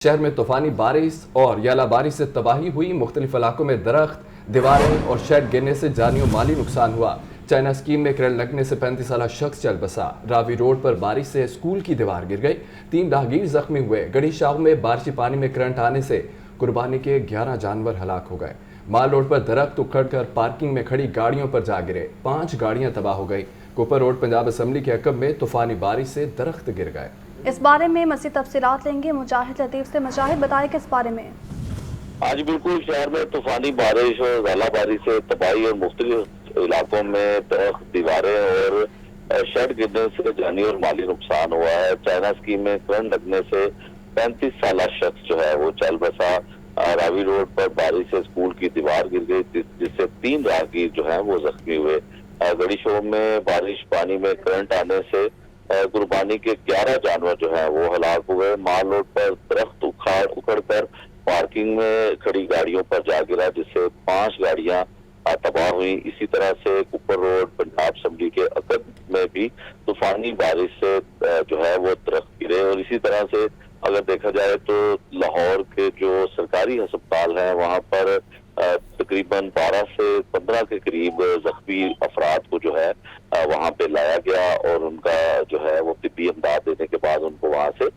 शहर में तूफानी बारिश और याला बारिश से तबाही हुई। मुख्तलिफ इलाकों में दरख्त, दीवारें और शेड गिरने से जानी और माली नुकसान हुआ। चाइना स्कीम में करंट लगने से 35 साल शख्स चल बसा। रावी रोड पर बारिश से स्कूल की दीवार गिर गई। 3 राहगीर जख्मी हुए। गढ़ी शाह में बारिशी पानी में करंट आने से कुर्बानी के 11 जानवर हलाक हो गए। माल रोड पर दरख्त उखड़कर पार्किंग में खड़ी गाड़ियों पर जा गिरे। 5 गाड़ियां तबाह हो गई। कुपर रोड पंजाब असम्बली के अकब में तूफानी बारिश से दरख्त गिर गए। इस बारे में मज़ीद तफसीलात लेंगे मुजाहिद लतीफ़ से। मुजाहिद, बताए किस बारे में? आज बिल्कुल शहर में तूफानी बारिश और ज़ाला बारिश से तबाही और मुख्तलिफ इलाकों में दरख्त, दीवारें और शेड गिरने से जानी और माली नुकसान हुआ है। चाइना स्कीम में करंट लगने से 35 साल शख्स जो है वो चल बसा। रावी रोड पर बारिश से स्कूल की दीवार गिर गई, जिससे 3 राहगीर जो है वो जख्मी हुए। गढ़ी शोम में बारिश पानी में करंट आने से कुर्बानी के 11 जानवर जो है वो हलाक हुए। माल रोड पर दरख्त उखड़कर पार्किंग में खड़ी गाड़ियों पर जा गिरा, जिससे 5 गाड़ियां तबाह हुई। इसी तरह से कुपर रोड पंजाब असम्बली के अकब में भी तूफानी बारिश से जो है वो दरख्त गिरे। और इसी तरह से अगर देखा जाए तो लाहौर के जो सरकारी अस्पताल हैं वहां पर तकरीबन 12 से 15 के करीब जख्मी अफराद को जो है वहां पे लाया गया और उनका जो है वो तिब्बी इमदाद देने के बाद उनको वहां से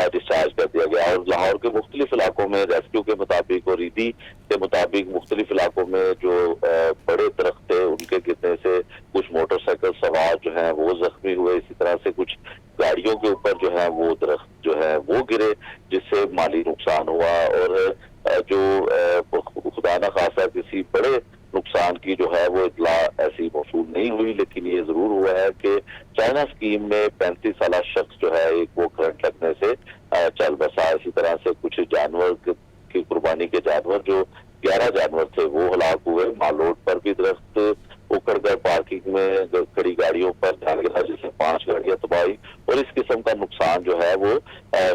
डिस्चार्ज कर दिया गया। और लाहौर के मुख्तलिफ इलाकों में रेस्क्यू के मुताबिक और ईदी के मुताबिक मुख्तलिफ इलाकों में जो बड़े दरख्त थे उनके गिरने से कुछ मोटरसाइकिल सवार जो है वो जख्मी हुए। इसी तरह से कुछ गाड़ियों के ऊपर जो है वो दरख्त जो है वो गिरे, जिससे माली नुकसान हुआ। और जो खुदा न खासा किसी बड़े नुकसान की जो है वो इतला ऐसी मौसूल नहीं हुई, लेकिन ये जरूर हुआ है कि चाइना स्कीम में 35 साल शख्स जो है एक वो करंट लगने से चल बसा। इसी तरह से कुछ जानवर की कुर्बानी के जानवर जो 11 जानवर थे वो हलाक हुए। माल रोड पर भी दरख्त उखड़कर पार्किंग में खड़ी गाड़ियों पर जा गिरा, जिससे 5 गाड़ियां तबाही। और इस किस्म का नुकसान जो है वो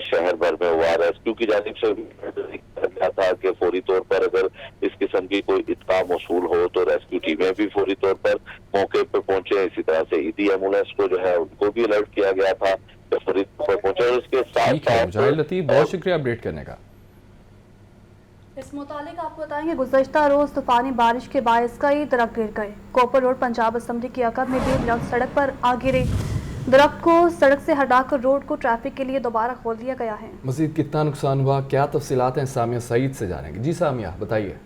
शहर भर में हुआ। रेस्क्यू की जानिब से गया था कि फौरी तौर पर अगर इस किस्म की कोई इत्तला मौसूल हो तो रेस्क्यू टीमें भी फौरी तौर पर मौके पर पहुंचे। इसी तरह से ईदी एम्बुलेंस को जो है उनको भी अलर्ट किया गया था कि फौरी तौर पर पहुंचे। और इसके साथ मुजाहिद लतीफ़, बहुत शुक्रिया अपडेट करने का। इस मुतालिक आपको बताएंगे, गुज़श्ता रोज़ तूफानी बारिश के बायस कई दरख्त गिर गए। कोपर रोड पंजाब असम्बली के अकब में भी दरख्त सड़क पर आ गिरे। दरख्त को सड़क से हटाकर रोड को ट्रैफिक के लिए दोबारा खोल दिया गया है। मज़ीद कितना नुकसान हुआ, क्या तफसीलात हैं, सामिया सईद से जानेंगे। जी सामिया, बताइए।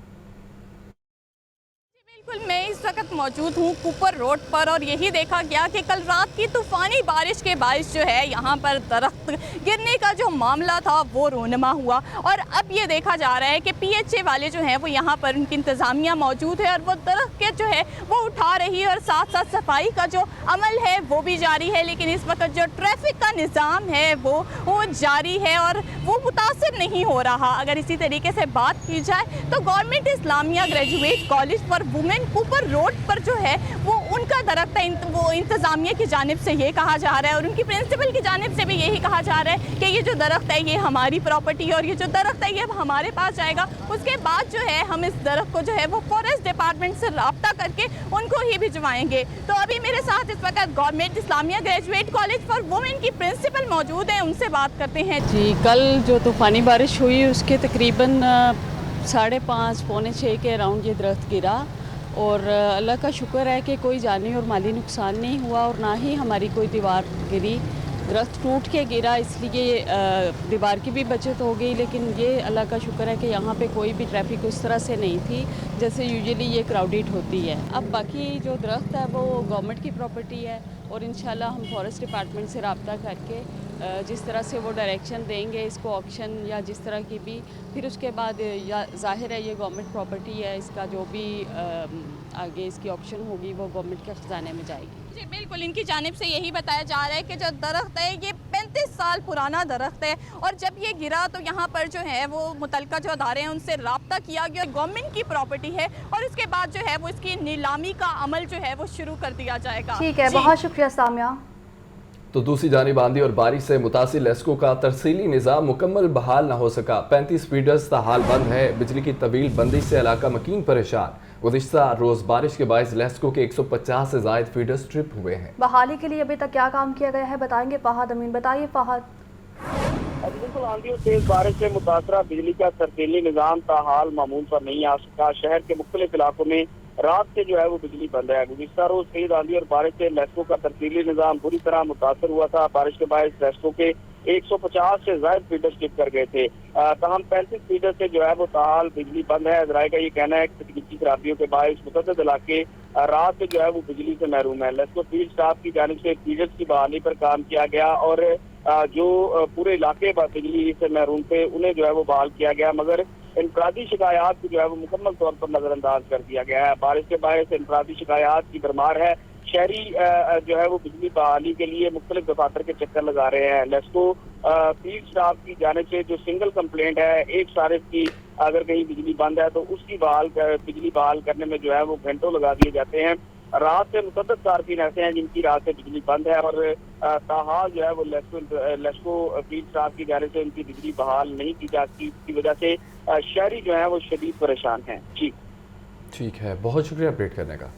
बिल्कुल, मैं इस वक्त मौजूद हूँ कुपर रोड पर और यही देखा गया कि कल रात की तूफानी बारिश के बारिश जो है यहाँ पर दरख्त गिरने का जो मामला था वो रोनमा हुआ। और अब ये देखा जा रहा है कि PHA वाले जो हैं वो यहाँ पर उनकी इंतज़ामिया मौजूद है और वो दरख्त के जो है वो उठा रही है और साथ साथ सफाई का जो अमल है वो भी जारी है। लेकिन इस वक्त जो ट्रैफिक का निज़ाम है वो जारी है और वो मुतासिर नहीं हो रहा। अगर इसी तरीके से बात की जाए तो government Islamia graduate college for women Cooper road पर जो है वो उनका दरख्त है, वो इंतज़ामिया की जानिब से ये कहा जा रहा है और उनकी प्रिंसिपल की जानिब से भी यही कहा जा रहा है कि ये जो दरख्त है ये हमारी प्रॉपर्टी है और ये जो दरख्त है ये अब हमारे पास जाएगा। उसके बाद जो है हम इस दरख्त को जो है वो फॉरेस्ट डिपार्टमेंट से रब्ता करके उनको ही भिजवाएंगे। तो अभी मेरे साथ इस वक्त government Islamia graduate college for women की प्रिंसिपल मौजूद है, उनसे बात करते हैं। जी, कल जो तूफ़ानी बारिश हुई उसके तकरीबन 5:30 पौने 6 के अराउंड ये दरख्त गिरा और अल्लाह का शुक्र है कि कोई जानी और माली नुकसान नहीं हुआ और ना ही हमारी कोई दीवार गिरी। दरख्त टूट के गिरा इसलिए दीवार की भी बचत हो गई, लेकिन ये अल्लाह का शुक्र है कि यहाँ पे कोई भी ट्रैफिक उस तरह से नहीं थी जैसे यूजुअली ये क्राउडेड होती है। अब बाकी जो दरख्त है वो गवर्नमेंट की प्रॉपर्टी है और इंशाल्लाह हम फॉरेस्ट डिपार्टमेंट से रब्ता करके जिस तरह से वो डायरेक्शन देंगे इसको ऑक्शन या जिस तरह की भी, फिर उसके बाद ज़ाहिर है ये गवर्नमेंट प्रॉपर्टी है, इसका जो भी आगे इसकी ऑक्शन होगी वो गवर्नमेंट के खजाने में जाएगी। जी बिल्कुल, इनकी जानिब से यही बताया जा रहा है कि जो दरख्त है ये 35 साल पुराना दरख्त है और जब ये गिरा तो यहाँ पर जो है वो मुतलका जो अदारे हैं उनसे रब्ता किया गया, गवर्नमेंट की प्रॉपर्टी है और इसके बाद जो है वो इसकी नीलामी का अमल जो है वो शुरू कर दिया जाएगा। ठीक है, बहुत शुक्रिया सामिया। तो दूसरी जानिब आंधी और बारिश से मुतासिर लेस्को का तरसीली निज़ाम मुकम्मल बहाल न हो सका। 35 फीडर्स ताहाल बंद है। बिजली की तवील बंदिश से इलाका मकीन परेशान। गुज़िश्ता रोज़ बारिश के बायस लेस्को के 150 से ज़ायद फीडर्स ट्रिप हुए हैं। बहाली के लिए अभी तक क्या काम किया गया है बताएंगे फ़हद अमीन। बताइए फ़हद। बिल्कुल आंधी और तेज बारिश से मुतासरा बिजली का तरतीली निज़ाम ताहाल मामूल पर नहीं आ सका। शहर के मुख्तलिफ इलाकों में रात से जो है वो बिजली बंद है। गुज़िश्ता रोज तेज आंधी और बारिश से लेस्को का तरतीली निज़ाम बुरी तरह मुतासर हुआ था। बारिश के बायस लेस्को के 150 से ज्यादा फीडर स्किप कर गए थे। तमाम 35 फीडर से जो है वो ताहाल बिजली बंद है। ज़राए का ये कहना है कि तकनीकी खराबियों के बायस मुतअद्दिद इलाके रात से जो है वो बिजली से महरूम है। लेस्को फील्ड स्टाफ की जानिब से फीडर्स की बहाली पर काम किया गया और जो पूरे इलाके बिजली से महरूम थे उन्हें जो है वो बहाल किया गया, मगर इनफरादी शिकायत को जो है वो मुकम्मल तौर पर नजरअंदाज कर दिया गया है। बारिश के बायस इनफरादी शिकायत की भरमार है। शहरी जो है वो बिजली बहाली के लिए मुख्तलिफ दफातर के चक्कर लगा रहे हैं। लेस्को फील्ड स्टाफ की जानिब से जो सिंगल कंप्लेंट है एक सारिफ की, अगर कहीं बिजली बंद है तो उसकी बिजली बहाल करने में जो है वो घंटों लगा दिए जाते हैं। रात से मुतअद्दिद सार्फिन ऐसे हैं जिनकी रात से बिजली बंद है और ताहाल जो है वो लेस्को फील्ड स्टाफ की जानिब से उनकी बिजली बहाल नहीं की जाती। इसकी वजह से शहरी जो है वो शदीद परेशान हैं। जी ठीक है, बहुत शुक्रिया अपडेट करने का।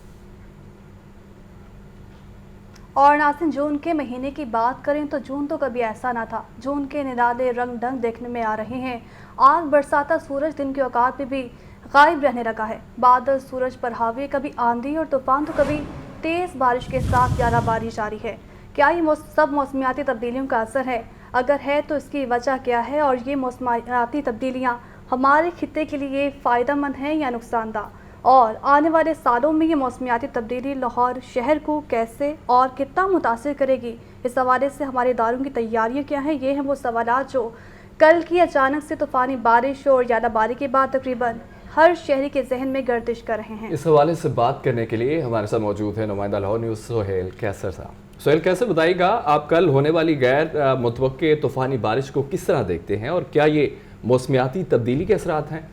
और नाज़रीन, जून के महीने की बात करें तो जून तो कभी ऐसा ना था। जून के निराले रंग ढंग देखने में आ रहे हैं। आग बरसाता सूरज दिन के औकात में भी गायब रहने लगा है। बादल सूरज पर हावी, कभी आंधी और तूफान तो कभी तेज़ बारिश के साथ ग्याराबारी जारी है। क्या ये सब मौसमियाती तब्दीलियों का असर है? अगर है तो इसकी वजह क्या है और ये मौसमियाती तब्दीलियाँ हमारे खित्ते के लिए फ़ायदेमंद हैं या नुकसानदा? और आने वाले सालों में ये मौसमियाती तब्दीली लाहौर शहर को कैसे और कितना मुतासिर करेगी? इस हवाले से हमारे इदारों की तैयारियाँ क्या हैं? ये हैं वो सवालात जो कल की अचानक से तूफ़ानी बारिश और यादाबारी के बाद तकरीबन हर शहरी के जहन में गर्दिश कर रहे हैं। इस हवाले से बात करने के लिए हमारे साथ मौजूद है नुमाइंदा लाहौर न्यूज़ सोहेल कैसर साहब। सोहेल, कैसे बताइएगा आप कल होने वाली गैर मुतवक्के तूफ़ानी बारिश को किस तरह देखते हैं और क्या ये मौसमियाती तब्दीली के असरात हैं?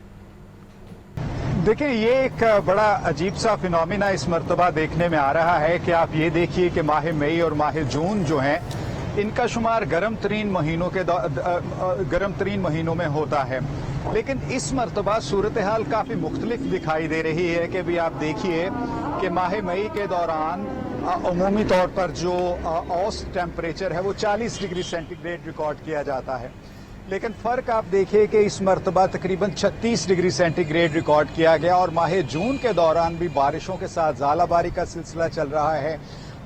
देखिए, ये एक बड़ा अजीब सा फिनोमिना इस मरतबा देखने में आ रहा है कि आप ये देखिए कि माह मई और माह जून जो हैं इनका शुमार गर्म तरीन महीनों में होता है, लेकिन इस मरतबा सूरत हाल काफ़ी मुख्तलिफ दिखाई दे रही है कि भी आप देखिए कि माह मई के दौरान अमूमी तौर पर जो औसत टेम्परेचर है वो 40 डिग्री सेंटीग्रेड रिकॉर्ड किया जाता है, लेकिन फ़र्क आप देखिए कि इस मरतबा तकरीबन 36 डिग्री सेंटीग्रेड रिकॉर्ड किया गया और माह जून के दौरान भी बारिशों के साथ ज़ालाबारी का सिलसिला चल रहा है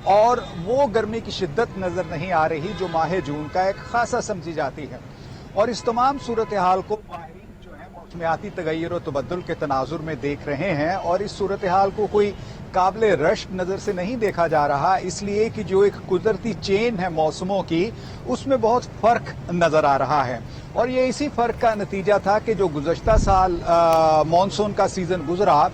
और वो गर्मी की शिद्दत नज़र नहीं आ रही जो माह जून का एक खासा समझी जाती है। और इस तमाम सूरत हाल को माहिरीन जो है मौसमियाती तगय्युर और तबद्दुल के तनाजुर में देख रहे हैं और इस सूरत हाल को कोई काबिल रश्क नज़र से नहीं देखा जा रहा, इसलिए कि जो एक कुदरती चेन है मौसमों की उसमें बहुत फ़र्क नज़र आ रहा है। और ये इसी फ़र्क का नतीजा था कि जो गुज़श्ता साल मानसून का सीज़न गुजरा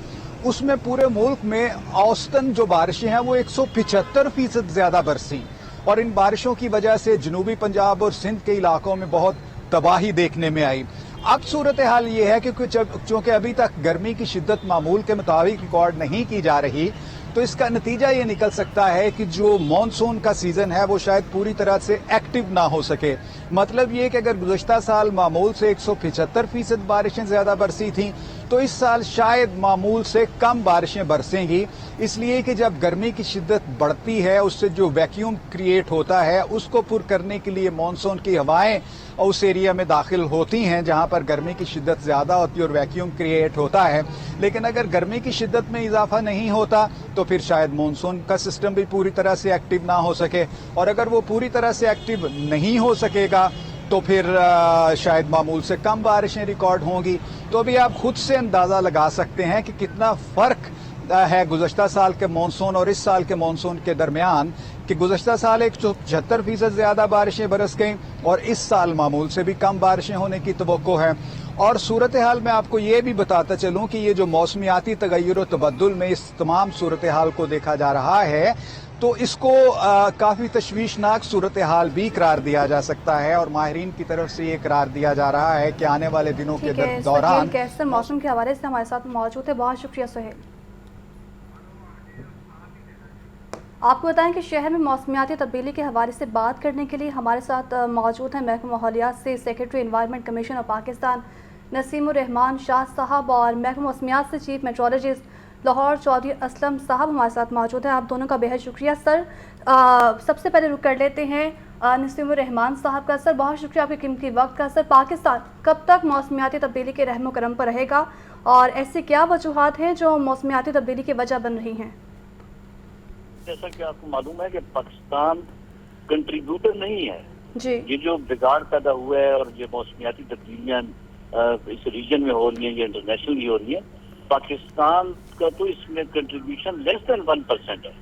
उसमें पूरे मुल्क में औसतन जो बारिशें हैं वो 175% ज़्यादा बरसी और इन बारिशों की वजह से जनूबी पंजाब और सिंध के इलाकों में बहुत तबाही देखने में आई। अब सूरत हाल ये है कि चूंकि अभी तक गर्मी की शिद्दत मामूल के मुताबिक रिकॉर्ड नहीं की जा रही, तो इसका नतीजा ये निकल सकता है कि जो मॉनसून का सीज़न है वो शायद पूरी तरह से एक्टिव ना हो सके। मतलब ये कि अगर गुज़श्ता साल मामूल से 175% बारिशें ज़्यादा बरसी थीं तो इस साल शायद मामूल से कम बारिशें बरसेंगी, इसलिए कि जब गर्मी की शिद्दत बढ़ती है उससे जो वैक्यूम क्रिएट होता है उसको पुर करने के लिए मॉनसून की हवाएं उस एरिया में दाखिल होती हैं जहां पर गर्मी की शिद्दत ज़्यादा होती है और वैक्यूम क्रिएट होता है। लेकिन अगर गर्मी की शिद्दत में इजाफा नहीं होता तो फिर शायद मॉनसून का सिस्टम भी पूरी तरह से एक्टिव ना हो सके, और अगर वो पूरी तरह से एक्टिव नहीं हो सकेगा तो फिर शायद मामूल से कम बारिशें रिकॉर्ड होंगी। तो अभी आप खुद से अंदाज़ा लगा सकते हैं कि कितना फ़र्क है गुज़श्ता साल के मानसून और इस साल के मानसून के दरमियान, कि गुज़श्ता साल 175% ज़्यादा बारिशें बरस गईं और इस साल मामूल से भी कम बारिशें होने की तवक्को है। और सूरत हाल में आपको ये भी बताता चलूँ कि ये जो मौसमियाती तगय्युर और तबद्दुल में इस तमाम सूरत हाल को देखा जा रहा है तो इसको काफ़ी तशवीशनाक सूरत हाल भी करार दिया जा सकता है और माहिरीन की तरफ से ये करार दिया जा रहा है कि आने वाले दिनों के दौरान कैसे मौसम के हवाले से हमारे साथ मौजूद है। बहुत शुक्रिया सोहेल। आपको बताएं कि शहर में मौसमियाती तब्दीली के हवाले से बात करने के लिए हमारे साथ मौजूद हैं महकमा माहौलियात से secretary environment commission of Pakistan Nasimur Rahman Shah साहब और महकमा मौसमियात से चीफ मेट्रोलॉजिस्ट लाहौर चौधरी असलम साहब हमारे साथ मौजूद हैं। आप दोनों का बेहद शुक्रिया। सर, सबसे पहले रुक कर लेते हैं नसीम रहमान साहब का। सर बहुत शुक्रिया आपके कीमती वक्त का। सर पाकिस्तान कब तक मौसमियाती तब्दीली के रहमो करम पर रहेगा और ऐसी क्या वजूहात हैं जो मौसमियाती तब्दीली की वजह बन रही हैं? जैसा कि आपको मालूम है कि पाकिस्तान कंट्रीब्यूटर नहीं है जी। ये जो बिगाड़ पैदा हुआ है और ये मौसमियाती तब्दीलियां इस रीजन में हो रही हैं, ये इंटरनेशनली हो रही है, पाकिस्तान का तो इसमें कंट्रीब्यूशन लेस देन 1% है,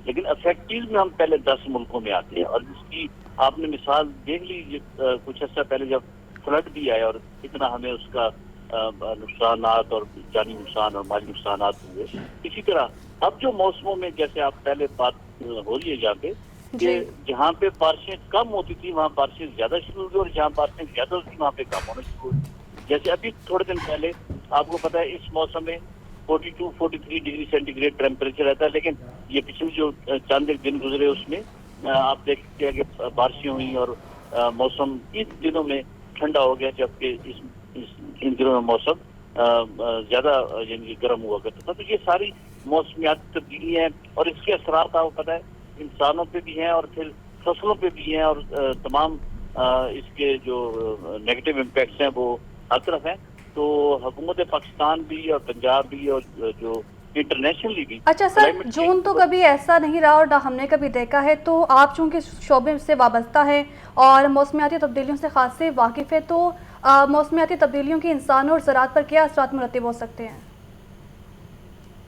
लेकिन अफेक्टिव में हम पहले 10 मुल्कों में आते हैं। और इसकी आपने मिसाल देख ली कुछ अर्सा पहले जब फ्लड भी आया और इतना हमें उसका नुकसानात और जानी नुकसान और माली नुकसानात हुए। इसी तरह अब जो मौसमों में जैसे आप पहले बात हो रही है जहाँ पे कि जहाँ पे बारिशें कम होती थी वहाँ बारिशें ज्यादा शुरू हुई और जहाँ बारिशें ज्यादा होती थी वहाँ पे कम होना शुरू हुई। जैसे अभी थोड़े दिन पहले आपको पता है इस मौसम में 42-43 डिग्री सेंटीग्रेड टेम्परेचर रहता है, लेकिन ये पिछले जो चंद एक दिन गुजरे उसमें आप देखते हैं कि बारिशें हुई और मौसम इन दिनों में ठंडा हो गया, जबकि इन दिनों में मौसम ज्यादा यानी गर्म हुआ करता था। तो ये सारी मौसमियाती तब्दीलियां हैं और इसके असरात आपको पता है इंसानों पे भी हैं और फिर फसलों पे भी हैं और तमाम इसके जो नेगेटिव इम्पैक्ट्स हैं वो हर तरफ हैं। तो हुकूमत पाकिस्तान भी और पंजाब भी और जो इंटरनेशनली भी। अच्छा सर, जून तो कभी ऐसा नहीं रहा और ना हमने कभी देखा है, तो आप चूँकि शोबे से वाबस्ता है और मौसमियाती तब्दीलियों से खासे वाकिफ़ है, तो मौसमियाती तब्दीलियों के इंसानों और ज़राअत पर क्या असरात मुरतब हो सकते हैं?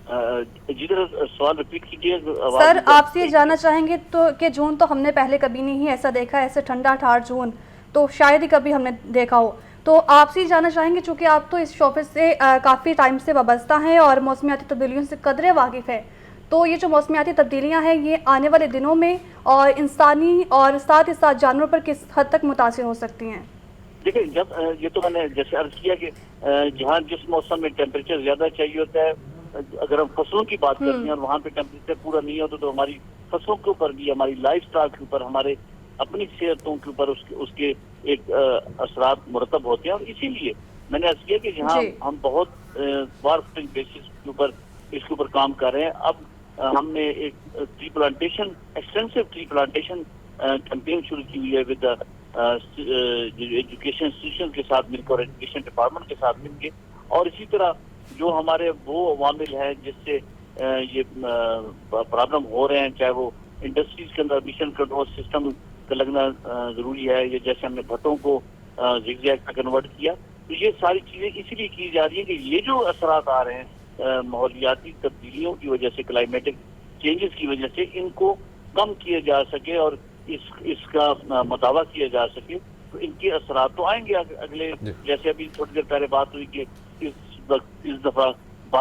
सवाल रिपीट कीजिए। सर आपसे ये जानना चाहेंगे तो कि जून तो हमने पहले कभी नहीं ऐसा देखा, ऐसे ठंडा ठार जून तो शायद ही कभी हमने देखा हो। तो आपसे जानना चाहेंगे चूँकि आप तो इस शोबे से काफ़ी टाइम से वाबस्ता हैं और मौसमियाती तब्दीलियों से कदरे वाकिफ़ है, तो ये जो मौसमियाती तब्दीलियाँ हैं ये आने वाले दिनों में और इंसानी और साथ ही साथ जानवरों पर किस हद तक मुतासिर हो सकती हैं? देखिए, जब ये तो मैंने जैसे अर्ज किया कि जहाँ जिस मौसम में टेम्परेचर ज्यादा चाहिए होता है, अगर हम फसलों की बात करते हैं और वहाँ पे टेम्परेचर पूरा नहीं होता तो हमारी फसलों के ऊपर भी, हमारी लाइफ स्टाइल के ऊपर, हमारे अपनी सेहतों के ऊपर उसके एक असरात मुरतब होते हैं। और इसीलिए मैंने अर्ज किया कि जहाँ हम बहुत वार्फिंग बेसिस के ऊपर इसके ऊपर काम कर रहे हैं। अब हमने एक tree plantation, extensive tree plantation campaign शुरू की हुई है विद एजुकेशन इंस्टीट्यूशन के साथ मिलकर और एजुकेशन डिपार्टमेंट के साथ मिलकर। और इसी तरह जो हमारे वो अवामिल हैं जिससे ये प्रॉब्लम हो रहे हैं, चाहे वो इंडस्ट्रीज के अंदर एमिशन कंट्रोल सिस्टम का लगना जरूरी है, ये जैसे हमने भट्टों को ज़िगज़ैग में कन्वर्ट किया, तो ये सारी चीजें इसलिए की जा रही है कि ये जो असरात आ रहे हैं माहौलियाती तब्दीलियों की वजह से, क्लाइमेटिक चेंजेस की वजह से, इनको कम किया जा सके और इसका मुतावा किया जा सके। तो इनके असरात तो आएंगे अगले, जैसे अभी थोड़ी देर पहले बात हुई कि इस दफा।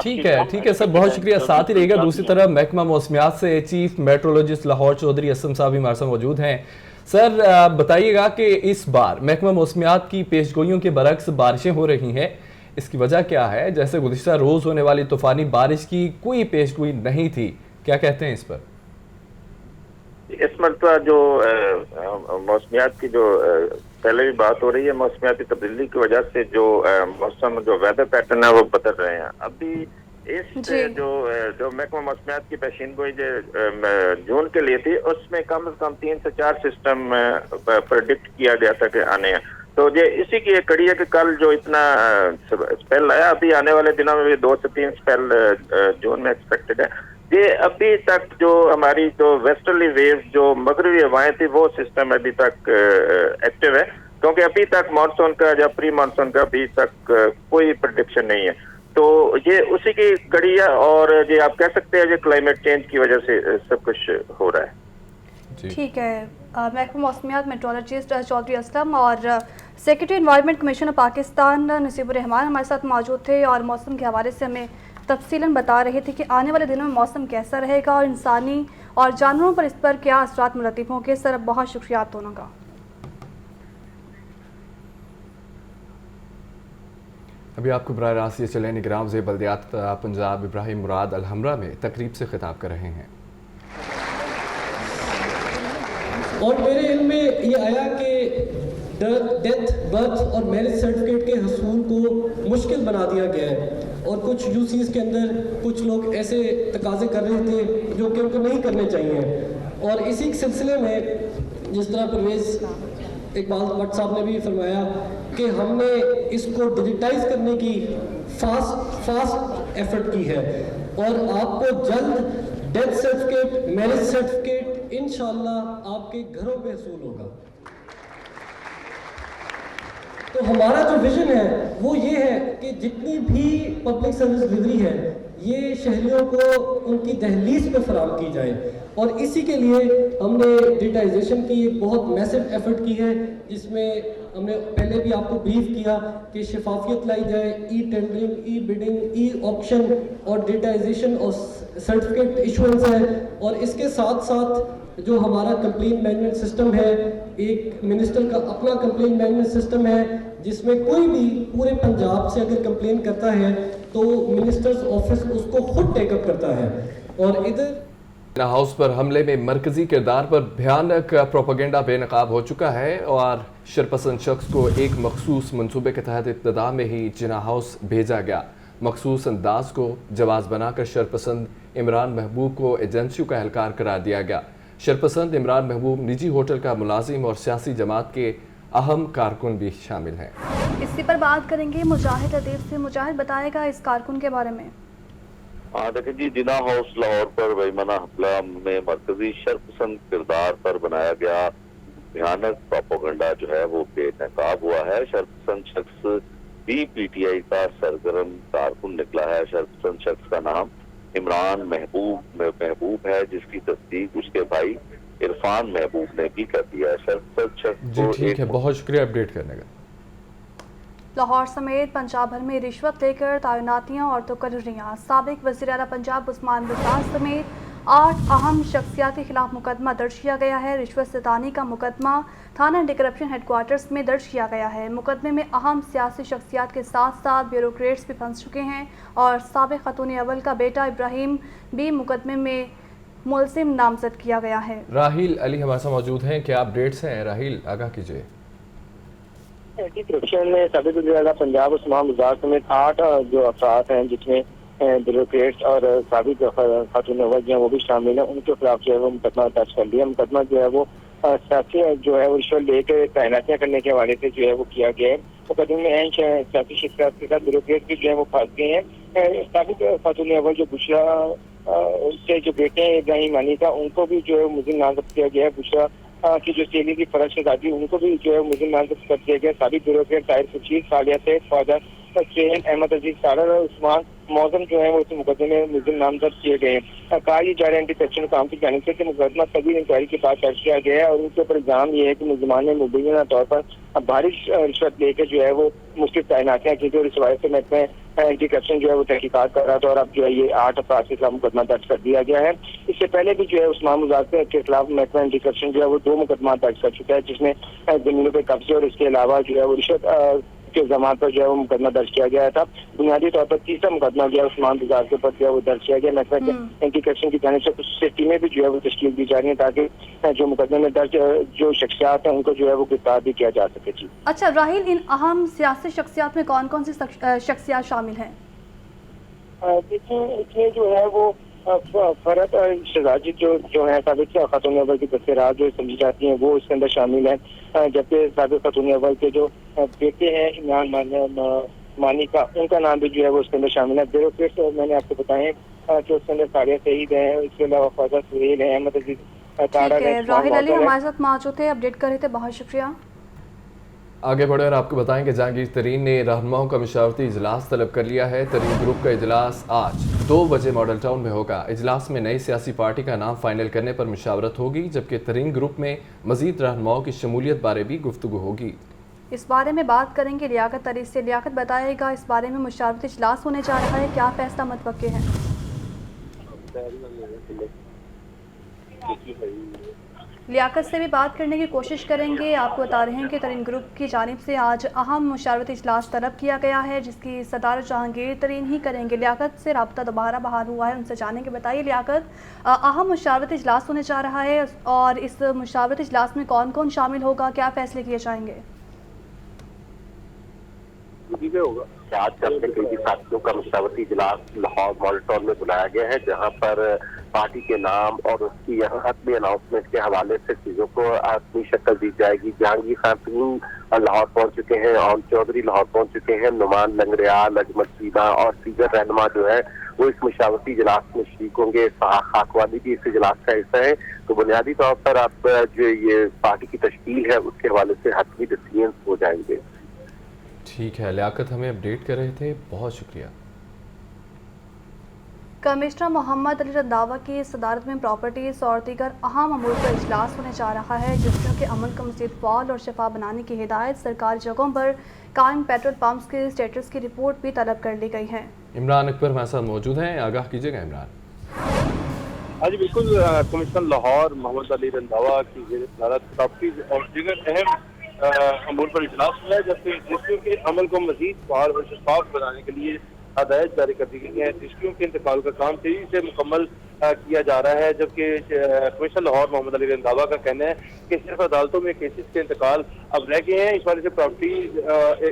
ठीक है सर, बहुत शुक्रिया, साथ ही रहेगा। दूसरी तरफ महकमा मौसमियात से चीफ मेट्रोलॉजिस्ट लाहौर चौधरी असम साहब भी हमारे साथ मौजूद हैं। सर बताइएगा कि इस बार महकमा मौसमियात की पेशगोइयों के बरक्स बारिशें हो रही हैं, इसकी वजह क्या है? जैसे गुज़िश्ता रोज होने वाली तूफानी बारिश की कोई पेशगोई नहीं थी, क्या कहते हैं इस पर? इस मरतबा जो मौसमियात की जो पहले भी बात हो रही है, मौसमियाती तब्दीली की वजह से जो मौसम, जो वेदर पैटर्न है वो बदल रहे हैं। अभी इस जो महकमा मौसमियात की पेशीनगोई जून के लिए थी, उसमें कम से कम 3 से 4 सिस्टम प्रेडिक्ट किया गया था कि आने हैं। तो ये इसी की एक कड़ी है कि कल जो इतना स्पेल आया, अभी आने वाले दिनों में भी 2 से 3 स्पेल जून में एक्सपेक्टेड है। ये अभी तक जो हमारी जो वेस्टर्ली वेव, जो मगरबी हवाएं थी, वो सिस्टम अभी तक एक्टिव है, क्योंकि अभी तक मानसून का या प्री मानसून का अभी तक कोई प्रेडिक्शन नहीं है। तो ये उसी की कड़ी है और ये आप कह सकते हैं ये क्लाइमेट चेंज की वजह से सब कुछ हो रहा है। ठीक है, महकमा मौसमियात मेट्रोलॉजिस्ट चौधरी असलम और सेक्रेटरी एनवायरनमेंट कमीशन पाकिस्तान नसीब रहमान हमारे साथ मौजूद थे और मौसम के हवाले से हमें तफसीलन बता रहे थे कि आने वाले दिनों में मौसम कैसा रहेगा और इंसानी और जानवरों पर इस पर क्या असरात मुरतब होंगे। सर बहुत शुक्रिया आप दोनों का। अभी आपको बराह रास्त ये चले निगरान ज़ेब बल्दियात पंजाब इब्राहिम मुराद अलहमरा में तकरीब से खिताब कर रहे हैं। और मेरे इल्म में ये आया कि डेथ, बर्थ और मैरिज सर्टिफिकेट के हसूल को मुश्किल बना दिया गया है और कुछ यूसीज़ के अंदर कुछ लोग ऐसे तकाजे कर रहे थे जो कि उनको नहीं करने चाहिए। और इसी सिलसिले में जिस तरह परवेज़ इकबाल भट्ट साहब ने भी फरमाया कि हमने इसको डिजिटाइज करने की फास्ट एफर्ट की है और आपको जल्द डेथ सर्टिफिकेट, मैरिज सर्टिफिकेट इंशाल्लाह आपके घरों पे हसूल होगा। तो हमारा जो विजन है वो ये है कि जितनी भी पब्लिक सर्विस डिलीवरी है ये शहरियों को उनकी दहलीज पे फराहम की जाए और इसी के लिए हमने डिजिटाइजेशन की एक बहुत मैसिव एफर्ट की है, जिसमें हमने पहले भी आपको ब्रीफ किया कि शफाफियत लाई जाए, ई टेंडरिंग, ई बिडिंग, ई ऑक्शन और डिजिटाइजेशन और सर्टिफिकेट इशुएंस है। और इसके साथ साथ जो हमारा कंप्लेंट मैनेजमेंट सिस्टम है, एक मिनिस्टर का अपना कंप्लेंट मैनेजमेंट सिस्टम है जिसमें कोई भी पूरे पंजाब से अगर कंप्लेन करता है तो मिनिस्टर्स ऑफिस उसको खुद टेकअप करता है। और इधर हाउस पर हमले में मरकजी किरदार पर भयानक प्रोपेगेंडा बेनकाब हो चुका है और शरपसंद शख्स को एक मखसूस मंसूबे के तहत इब्तदा में ही जिना हाउस भेजा गया। मखसूस अंदाज को जवाज बनाकर शरपसंद इमरान महबूब को एजेंसियों का एहलकार करार दिया गया। शरपसंद इमरान महबूब निजी होटल का मुलाजिम और सियासी जमात के अहम कारकुन भी शामिल हैं। इसी पर बात करेंगे मुजाहिद लतीफ़ से। मुजाहिद बताएगा इस कारकुन के बारे में। देखिए जी, जिना हाउस लाहौर पर बेईमाना हमला में मरकजी शरपसंद किरदार पर बनाया गया भयानक प्रोपेगेंडा जो है वो बेनकाब हुआ है। शरपसंद शख्स भी पीटीआई का सरगर्म कारकुन निकला है। शरपसंद शख्स का नाम इमरान महबूब है, जिसकी तस्दीक उसके भाई इरफान महबूब ने भी कर दिया है। शरपसंद शख्स जी ठीक है, बहुत शुक्रिया अपडेट करने का। लाहौर समेत पंजाब भर में रिश्वत लेकर तैनातियां और तकर्रियां। साबिक वज़ीर आला पंजाब उस्मान बुज़दार समेत 8 अहम शख्सियात के खिलाफ मुकदमा दर्ज किया गया है। रिश्वत सितानी का मुकदमा थाना एंटी करप्शन हेडक्वार्टर्स में दर्ज किया गया है। मुकदमे में अहम सियासी शख्सियात के साथ साथ ब्यूरोक्रेट्स भी फंस चुके हैं और साबिक खातून अव्वल का बेटा इब्राहिम भी मुकदमे में मुलजिम नामजद किया गया है। राहील अली हमारे साथ मौजूद हैं, क्या अपडेट्स हैं? राहील आगाह कीजिए। एंटी करप्शन में साबिक वज़ीर आला पंजाब उस्मान बुज़दार समेत 8 जो अफराद हैं जिसमें ब्यूरोक्रेट्स और साबिक खातून अव्वल जो है वो भी शामिल हैं, उनके खिलाफ जो है वो मुकदमा दर्ज कर लिया। मुकदमा जो है वो सियासी जो है वो रिश्वत लेकर तैनातियां करने के हवाले से जो है वो किया गया है। मुकदमे में अहम सियासी शख्सियत के साथ ब्यूरोक्रेट भी जो है वो फंस गए हैं। साबिक खातून अव्वल जो बुशरा के जो बेटे हैं इब्राहिम अली का, उनको भी जो है मुलजिम नामजद किया गया है। बुशरा की जो चेली की फर्ज शहजादी, उनको भी जो है मुलजिम नामजद कर दिया गया। साबिक ब्यूरोक्रेट ताहिर खुर्शीद, सालिया सैयद, फादर सैयद अहमद अजीज सारर और उस्मान मौजम जो है वो इस मुकदमे में मुलजिम नामजद किए गए हैं। कहा यह जा रहा है एंटी करप्शन काम की जानिब से मुकदमा सभी इंक्वायरी के बाद दर्ज किया गया है और उनके ऊपर इल्जाम ये है कि मुलजिमान ने मुबैना तौर पर भारी रिश्वत लेकर जो है वो मुख्तलिफ तैनातियां की थी और इस हवाले से महकमा एंटी करप्शन जो है वो तहकीकात कर रहा था और अब जो है ये 8 अफराद के खिलाफ मुकदमा दर्ज कर दिया गया है। इससे पहले भी जो है उस्मान बुज़दार के खिलाफ महकमा एंटी करप्शन जो है वो 2 मुकदमा दर्ज कर चुका है, जिसमें जमीनों पे कब्जे और इसके अलावा जो है वो रिश्वत के जमान पर जो है वो मुकदमा दर्ज किया गया था। बुनियादी तौर पर तीसरा मुकदमा जो है उस्मान बुज़दार के ऊपर जो है वो दर्ज किया गया। महकमा एंटी करप्शन की जानिब से कुछ टीमें भी जो है वो तश्कील दी जा रही है ताकि जो मुकदमे में दर्ज जो शख्सियात हैं उनको जो है वो गिरफ्तार भी किया जा सके। जी अच्छा राहील, इन अहम सियासी शख्सियात में कौन कौन सी शख्सियात शामिल हैं? देखिए इसमें जो है वो फरत शहजादी जो है साबिक खातून अव्वल की तस्वीरात जो समझी जाती हैं वो इसके अंदर शामिल है, जबकि साबिक खातून अव्वल के जो बेटे हैं इमरान मानी का, उनका नाम भी जो है वो उसके अंदर शामिल है। ब्यूरोक्रेट्स मैंने आपको बताएं कि उसके अंदर सालिया सईद है, इसके अलावा फादर सुहेल है, अहमद अजीज तारा है। राहील अली हमारे साथ मौजूद थे, अपडेट कर रहे थे, बहुत शुक्रिया। आगे बढ़े और आपको बताएं कि जहांगीर तरीन ने रहनुमाओं का मशावरती इजलास तलब कर लिया है। तरीन ग्रुप का इजलास आज 2 बजे मॉडल टाउन में होगा। इजलास में नई सियासी पार्टी का नाम फाइनल करने पर मुशावरत होगी, जबकि तरीन ग्रुप में मजीद रहनुमाओं की शमूलियत बारे भी गुफ्तगू होगी। इस बारे में बात करेंगे लियाकत अली से। लियाकत बताएगा इस बारे में मुशावरती इजलास होने जा रहा है, क्या फैसला मुतवक्के है? लियाकत से भी बात करने की कोशिश करेंगे। आपको बता रहे हैं कि तरीन ग्रुप की जानिब से आज अहम मुशावरती इजलास तलब किया गया है, जिसकी सदारत जहांगीर तरीन ही करेंगे। लियाकत से रब्ता दोबारा बहाल हुआ है, उनसे जानेंगे। बताइए लियाकत, अहम मुशावरती इजलास होने जा रहा है और इस मुशावरती इजलास में कौन कौन शामिल होगा, क्या फैसले किए जाएंगे? मौजूदगी में होगा। आज का अपने कई साथियों का मशावरती इजलास लाहौर मॉडल टाउन में बुलाया गया है, जहां पर पार्टी के नाम और उसकी यहाँ हतमी अनाउंसमेंट के हवाले से चीजों को अपनी शक्ल दी जाएगी। जहांगीर खान लाहौर पहुंच चुके हैं, ओम चौधरी लाहौर पहुंच चुके हैं, नुमान लंगरियाल, अजमत सीमा और दीगर रहनुमा जो है वो इस मशावरती इजलास में शरीक होंगे। खाकवानी भी इस इजलास का हिस्सा है। तो बुनियादी तौर पर आप जो ये पार्टी की तश्कील है उसके हवाले से हतमी डिसीजन हो जाएंगे। ठीक है, लियाकत हमें अपडेट कर रहे थे, बहुत शुक्रिया। कमिश्नर मोहम्मद अली रंधावा की सदारत में प्रॉपर्टीज और दीगर अहम अमूर पर इजलास होने जा रहा है, जिसमें के अमल को मज़ीद फ़ाल और शफा बनाने की हिदायत, सरकारी जगहों पर कायम पेट्रोल पंप्स के स्टेटस की रिपोर्ट भी तलब कर ली गई है। इमरान अकबर हमारे साथ मौजूद हैं, आगाह कीजिएगा इमरान। हाँ जी बिल्कुल, कमिश्नर लाहौर मोहम्मद अली रंधावा की सदारत प्रॉपर्टीज और दीगर अहम अमूर पर इजलास हुआ है, जबकि रजिस्ट्रियों के अमल को मजीद फाल और शफाफ बनाने के लिए हदायत जारी कर दी गई है। रजिस्ट्रियों के इंतकाल का काम तेजी से मुकम्मल किया जा रहा है, जबकि कमिश्नर लाहौर मोहम्मद अली रंधावा का कहना है कि सिर्फ अदालतों में केसेस के इंतकाल अब रह गए हैं। इस वजह से प्रॉपर्टीज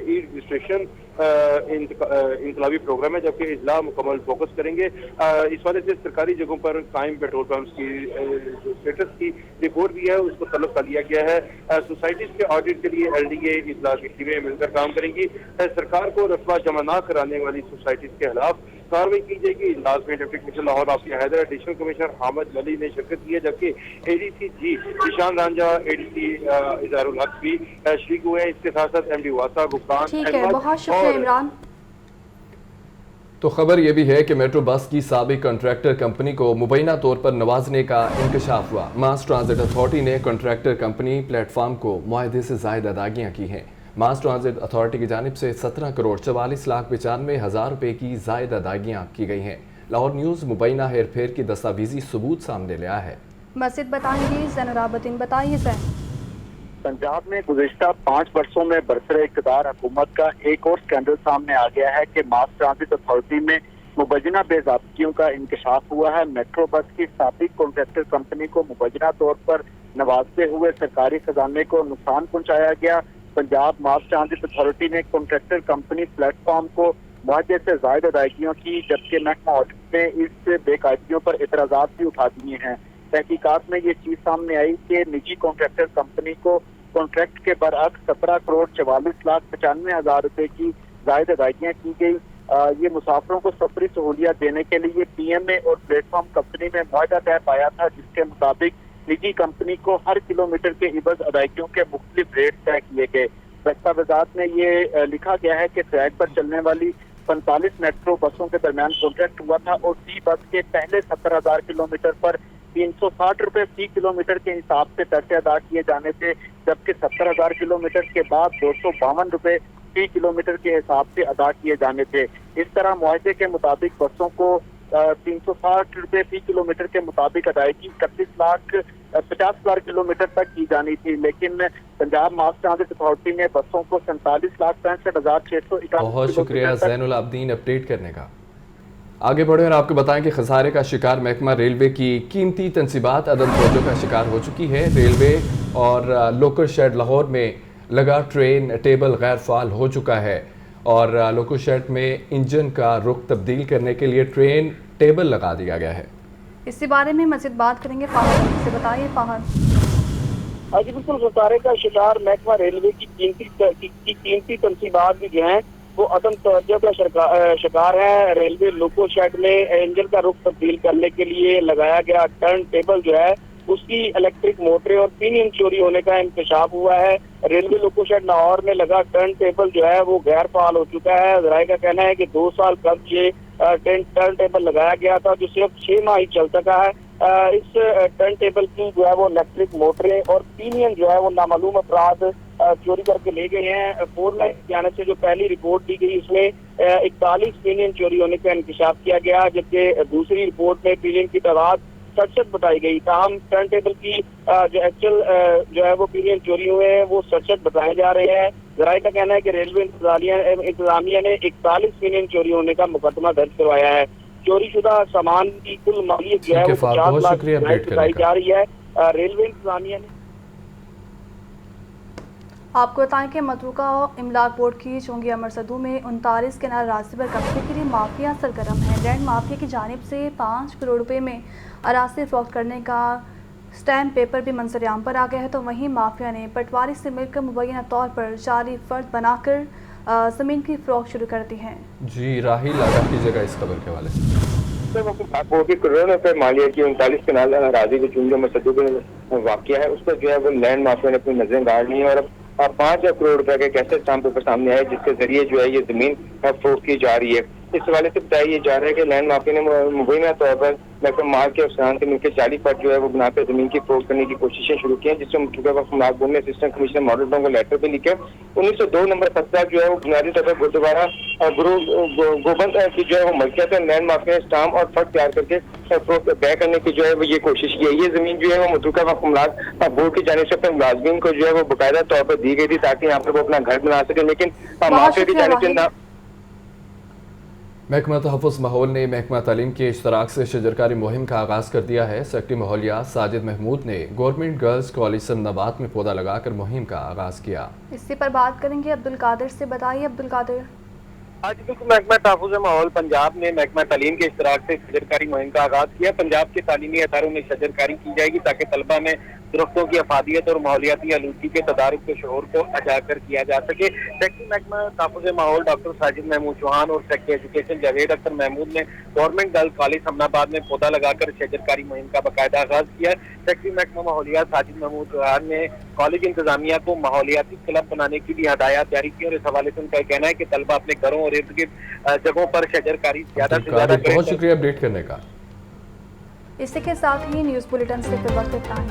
ई रजिस्ट्रेशन इनकलाबी प्रोग्राम है, जबकि इजला मुकम्मल फोकस करेंगे। इस वजह से सरकारी जगहों पर कायम पेट्रोल पंप्स की जो स्टेटस की रिपोर्ट भी है उसको तलब कर लिया गया है। सोसाइटीज के ऑडिट के लिए LDA इजला की टीमें मिलकर काम करेंगी। सरकार को रकबा जमा न कराने वाली सोसाइटीज के खिलाफ कार्रवाई की जाएगी। इजलास में डिप्टी कमिश्नर लाहौर आपकी हैदर, एडिशनल कमिश्नर हामिद वली ने शिरकत की है, जबकि ADC जी निशान रांझा, ADC इजहारुल हक भी शरीक हुए हैं। इसके साथ साथ MD वासा, गुप्तान। ठीक है, बहुत शुक्रिया इमरान। तो खबर यह भी है कि मेट्रो बस की साबिक कॉन्ट्रैक्टर कंपनी को मुबैना तौर पर नवाजने का इंकशाफ हुआ। मास ट्रांजिट अथॉरिटी ने कॉन्ट्रैक्टर कंपनी प्लेटफार्म को मुआहदे से ज़ायद अदायगियाँ की हैं। मास ट्रांजिट अथॉरिटी की जानिब से 17 करोड़ 44 लाख 95 हज़ार रुपये की ज़ायद अदायगियाँ की गई हैं। लाहौर न्यूज़ मुबैना हेर फेर की दस्तावेजी सबूत सामने लिया है। मज़ीद बताएंगी ज़ैनुलाब्दीन। बताइए ज़ैन। पंजाब में गुज़िश्ता 5 वर्षों में बरसरे इक़्तिदार हुकूमत का एक और स्कैंडल सामने आ गया है कि मास ट्रांजिट अथॉरिटी में मुबैना बेज़ाब्तियों का इंकशाफ हुआ है। मेट्रो बस की साबिक कॉन्ट्रैक्टर कंपनी को मुबैना तौर पर नवाजते हुए सरकारी खजाने को नुकसान पहुंचाया गया। पंजाब मास ट्रांजिट अथॉरिटी ने कॉन्ट्रैक्टर कंपनी प्लेटफॉर्म को मुआहदे से ज़ायद अदायगियों की, जबकि महकमा ऑडिट ने इस बेकायदगियों पर एतराज़ात भी उठा दिए हैं। तहकीकात में ये चीज सामने आई कि निजी कॉन्ट्रैक्टर कंपनी को कॉन्ट्रैक्ट के बरअक्स 17 करोड़ 44 लाख 95 हज़ार रुपए की ज़ायद अदायगियाँ की गई। ये मुसाफिरों को सफरी सहूलियत देने के लिए PMA और प्लेटफॉर्म कंपनी में मुआहदा तय पाया था, जिसके मुताबिक निजी कंपनी को हर किलोमीटर के इवज अदायगियों के मुख्तलिफ रेट तय किए गए। दस्तावेजात में ये लिखा गया है कि ट्रैक पर चलने वाली 45 मेट्रो बसों के दरमियान कॉन्ट्रैक्ट हुआ था और सी बस के पहले 70,000 किलोमीटर पर 360 रुपए फी किलोमीटर के हिसाब से पैसे अदा किए जाने थे, जबकि 70,000 किलोमीटर के बाद 252 रुपए फी किलोमीटर के हिसाब से अदा किए जाने थे। इस तरह मुआहदे के मुताबिक बसों को 360 रुपए फी किलोमीटर के मुताबिक अदायगी 31 लाख 50 हज़ार किलोमीटर तक की जानी थी, लेकिन पंजाब मास ट्रांजिट अथॉरिटी ने बसों को 47 लाख 65,651। बहुत शुक्रिया ज़ैनुलाब्दीन अपडेट करने का। आगे बढ़े और आपको बताएं कि खसारे का शिकार महकमा रेलवे की कीमती तनसीबात अदम तवज्जो का शिकार हो चुकी है। रेलवे और लोकल शेड लाहौर में लगा ट्रेन टेबल गैर फाल हो चुका है और लोकल शेड में इंजन का रुख तब्दील करने के लिए ट्रेन टेबल लगा दिया गया है। इसी बारे में मज़ीद बात करेंगे फाहद से। बताइए फाहद। आज बिल्कुल खसारे का शिकार महकमा रेलवे की कीमती तनसीबात भी जो हैं वो अदम तवज्जो का शिकार है। रेलवे लोको शेड में इंजन का रुख तब्दील करने के लिए लगाया गया टर्न टेबल जो है उसकी इलेक्ट्रिक मोटरें और पिनियन चोरी होने का इंकशाफ हुआ है। रेलवे लोको शेड लाहौर में लगा टर्न टेबल जो है वो गैर फाल हो चुका है। ज़राए का कहना है कि 2 साल कब ये टर्न टेबल लगाया गया था जो सिर्फ 6 माह ही चल सका है। इस टर्न टेबल की जो है वो इलेक्ट्रिक मोटरें और पिनियन जो है वो नामालूम अपराध चोरी करके ले गए हैं। 4 लाइन की जाने से जो पहली रिपोर्ट दी गई उसमें 41 पिनियन चोरी होने का इंकशाफ किया गया, जबकि दूसरी रिपोर्ट में पिनियन की तादाद 67 बताई गई। ताहम टर्न टेबल की जो एक्चुअल जो है वो पिनियन चोरी हुए हैं वो 67 बताए जा रहे हैं। ज़राए का कहना है कि रेलवे इंतजामिया ने 41 पिनियन चोरी होने का मुकदमा दर्ज करवाया है। चोरी शुदा सामान की कुल मालियत जो है वो 50 लाख बताई जा रही है। रेलवे इंतजामिया ने आपको बताएं कि मतरूका इमलाक बोर्ड की चौंगी अमरसदू में 39 केनाल रास्ते पर कब्जे के लिए माफिया सरगर्म है। लैंड माफिया की जानिब से 5 करोड़ रुपए में अराज़ी फरोख्त करने का स्टैम्प पेपर भी मंजर-ए-आम पर आ गया है, तो वहीं माफिया ने पटवारी से मिलकर मुबैना तौर पर जाली फर्द बनाकर ज़मीन की फरोख्त शुरू कर दी है। जी राहिल आगाह कीजिएगा इस खबर के हवाले से। वो भी करोड़ों रुपए मालिया की 39 कनाल अराजी जो चुंगी मसदू में वाक़िया है, उस पर जो है वो लैंड माफिया ने अपनी नजरें गाड़ ली है और अब 5 करोड़ रुपए के कैसे स्टाम्प पेपर सामने आए जिसके जरिए जो है ये जमीन फरोख्त की जा रही है। इस हवाले से बताया ये जा रहा है कि लैंड माफिया ने मुबैना तौर पर महकमा माल के अफसरान से मिलकर जाली पर जो है वो बना कर जमीन की फरोख्त करने की कोशिशें शुरू की हैं, जिससे मुतलका वक्त इमलाक बोर्ड ने असिस्टेंट कमिश्नर मॉडल को लेटर भी लिखे। 1902 नंबर फतवा जो है वो बुनियादी तौर पर गुरुद्वारा गोबंद की जो है वो मलकियत है। लैंड माफिया ने स्टाम्प और फर्द तैयार करके फरोख्त तय करने की जो है वो ये कोशिश की है। ये जमीन जो है वो मुतलका वक्त इमलाक बोर्ड की जानिब से अपने मुलाजमीन को जो है वो बाकायदा तौर पर दी गई थी ताकि यहाँ पर वो अपना घर बना सके, लेकिन माफिया की जानिब से महकमा तहफ़्फ़ुज़ माहौल ने महकमा तालीम के इश्तराक से शजरकारी मुहिम का आगाज़ कर दिया है। सेक्रेटरी माहौलियात साजिद महमूद ने गवर्नमेंट गर्ल्स कॉलेज समनाबाद में पौधा लगाकर मुहिम का आगाज़ किया। इसी पर बात करेंगे अब्दुल कादिर से। बताइए अब्दुल कादिर। आज बिल्कुल महकमा तहफ़्फ़ुज़ माहौल पंजाब ने महकमा तालीम के इश्तराक से शजरकारी मुहिम का आगाज़ किया। पंजाब के तालीमी अदारों में शजरकारी की जाएगी ताकि तलबा में दरख्तों की अफादियत और माहौलियाती आलूदगी के तदारुक के शऊर को उजागर किया जा सके। सेक्रेटरी महकमा तहफ़्फ़ुज़ माहौल डॉक्टर साजिद महमूद चौहान और सेक्रेटरी एजुकेशन जावेद अख्तर महमूद ने गवर्नमेंट गर्ल्स कॉलेज समनाबाद में पौधा लगाकर शजरकारी मुहिम का बाकायदा आगाज़ किया। सेक्रेटरी महकमा माहौलियात साजिद महमूद चौहान ने कॉलेज इंतजामिया को माहौलियाती क्लब बनाने की भी हदायत जारी की और इस हवाले से उनका कहना है कि तलबा अपने घरों और इर्द गिर्द जगहों पर शजरकारी ज्यादा से ज्यादा करें। बहुत शुक्रिया अपडेट करने का। इसी के साथ ही न्यूज़ बुलेटिन से फिर वक्त इतना ही।